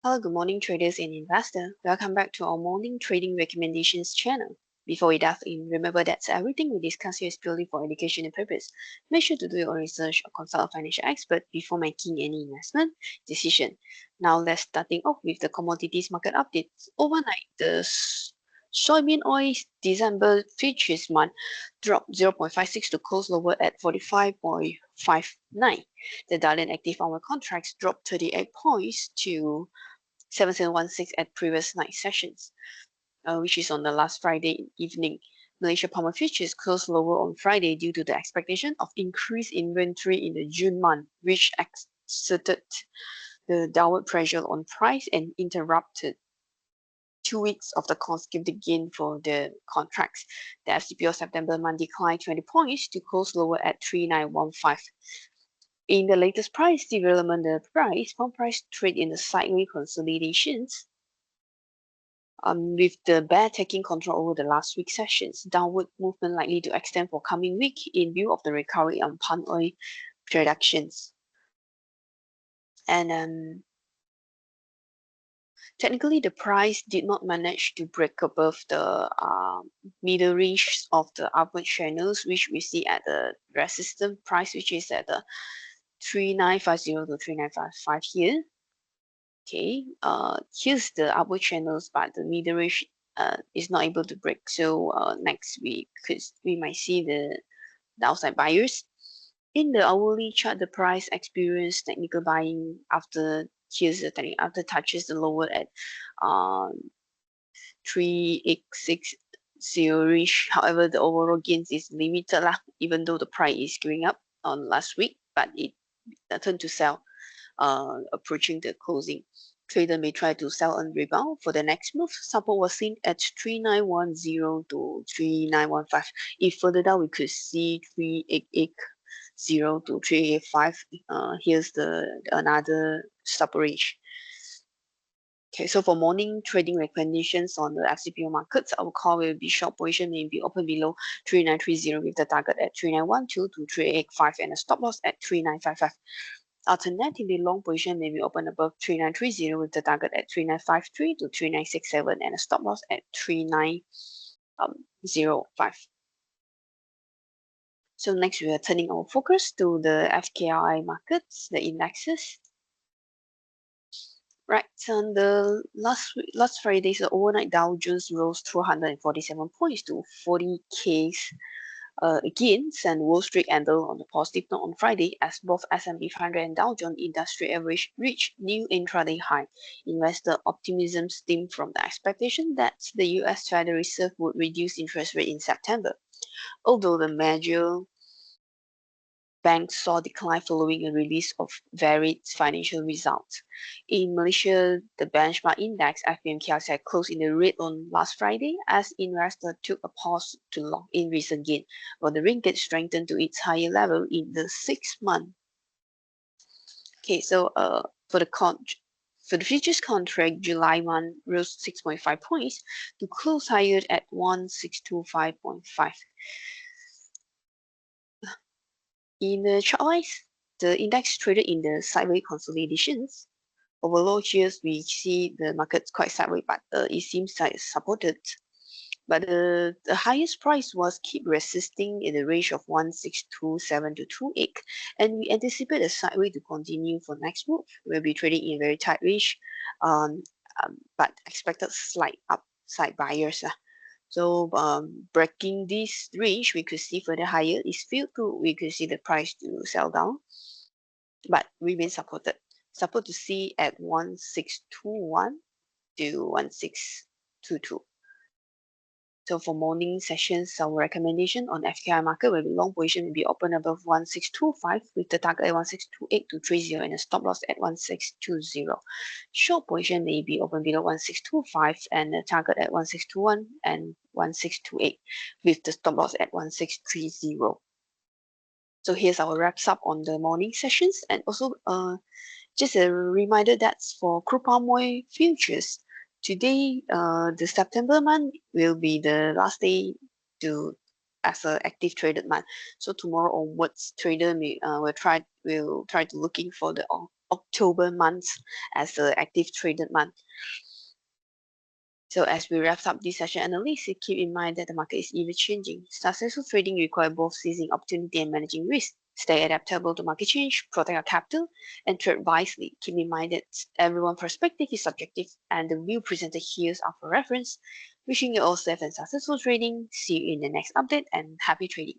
Hello, good morning traders and investors. Welcome back to our morning trading recommendations channel. Before we dive in, remember that everything we discuss here is purely for educational purpose. Make sure to do your own research or consult a financial expert before making any investment decision. Now let's starting off with the commodities market updates. Overnight, the soybean oil December futures month dropped 0.56 to close lower at 45.59. The Dalian active hour contracts dropped 38 points to 7716 at previous night sessions, which is on the last Friday evening. Malaysia Palmer futures closed lower on Friday due to the expectation of increased inventory in the June month, which exerted the downward pressure on price and interrupted 2 weeks of the consecutive gain for the contracts. The FCPO September month declined 20 points to close lower at 3915. In the latest price development, the farm price trade in the sideways consolidations, with the bear taking control over the last week sessions. Downward movement likely to extend for coming week in view of the recovery on palm oil productions. And technically, the price did not manage to break above the middle range of the upward channels, which we see at the resistance price, which is at the 3950 to 3955 here. Okay, here's the upward channels, but the middle range is not able to break. So next week, we might see the downside buyers. In the hourly chart, the price experienced technical buying after after touches the lower at 3860 range. However, the overall gains is limited lah, even though the price is going up on last week, but it turned to sell approaching the closing. Trader may try to sell and rebound for the next move. Support was seen at 3910 to 3915. If further down, we could see 3880 to 3885. Here's another support range. Okay, so for morning trading recommendations on the FCPO markets, our call will be short position may be open below 3930 with the target at 3912 to 3885 and a stop loss at 3955. Alternatively, long position may be open above 3930 with the target at 3953 to 3967 and a stop loss at 3905. So next, we are turning our focus to the FKLI markets, the indexes. Right, on the last Friday, the overnight Dow Jones rose 247 points to 40Ks against, and Wall Street ended on a positive note on Friday as both S&P 500 and Dow Jones Industrial Average reached new intraday high. Investor optimism stemmed from the expectation that the U.S. Federal Reserve would reduce interest rate in September, although the major banks saw decline following a release of varied financial results. In Malaysia, the benchmark index FPMKL closed in the red on last Friday as investors took a pause to lock in recent gain, while the ringgit strengthened to its higher level in the 6 month. Okay, so for the futures contract, July month rose 6.5 points to close higher at 1625.5. In the chart-wise, the index traded in the sideways consolidations. Overall, here we see the market's quite sideways, but it seems like it's supported. But the highest price was keep resisting in the range of 1627 to 28, and we anticipate the sideways to continue for next move. We'll be trading in a very tight range, but expected slight upside buyers. So breaking this range, we could see further higher is filled to, we could see the price to sell down, but remain supported. Support to see at 1621 to 1622. So for morning sessions, our recommendation on FKI market will be long position will be open above 1625 with the target at 1628 to 30 and a stop loss at 1620. Short position may be open below 1625 and the target at 1621 and 1628 with the stop loss at 1630. So here's our wraps up on the morning sessions, and also just a reminder that's for crude palm oil futures. Today, the September month will be the last day as an active traded month. So tomorrow onwards, trader will try to looking for the October month as the active traded month. So as we wrap up this session analysis, keep in mind that the market is ever changing. Successful trading requires both seizing opportunity and managing risk. Stay adaptable to market change, protect our capital, and trade wisely. Keep in mind that everyone's perspective is subjective, and the view presented here are for reference. Wishing you all safe and successful trading. See you in the next update, and happy trading.